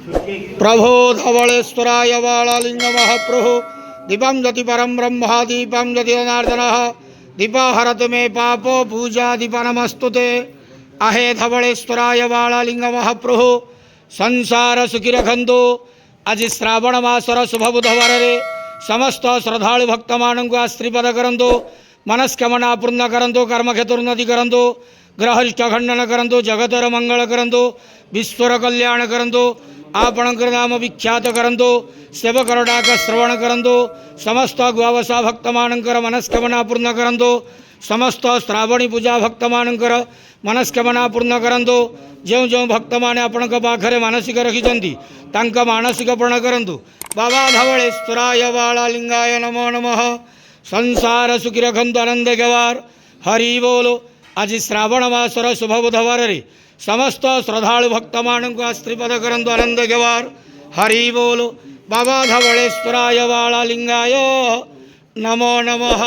प्रभो धवलेश्वराय बालालिंग महाप्रभु दीपं ज्योति परम ब्रह्म दीपं ज्योति जनार्दनः दीपहरत मे पापो पूजा दीप नमस्तुते अहे धवलेश्वराय बालालिंग महाप्रभु संसार सुखी रखंतु। आज श्रावण मासर शुभ बुधवार समस्त श्रद्धालु भक्त मानक आश्रीपद करंतु, मनस्कामना पूर्ण करंतु, कर्मक्षेत्रोन्नति करंतु, ग्रहष्ट खंडन करंतु, जगतर मंगल करंतु, विश्वर कल्याण करंतु, आपणकर नाम विख्यात करंतु, सेवकर डाक श्रवण करंतु, समस्त गुआवसा भक्त मानकर मनस्कामना पूर्ण करंतु, समस्त श्रावणी पूजा भक्त मानकर मनस्कामना पूर्ण करंतु। जो जो भक्त माने आपणक पाखरे मानसिक रखिछंती तांका मानसिक पूर्ण करंतु। बाबा धवलेश्वराय बालालिंगाय नमो नमः। संसार सुखी रखंतु, आनंद गवार हरि बोलो। आज श्रावण मासर शुभ बुधवार समस्त श्रद्धालु भक्त मानक आश्रीपद करंतु, आनंद गवार हरि बोलो। बाबा धवलेश्वराय बालालिंगाय नमो नमः।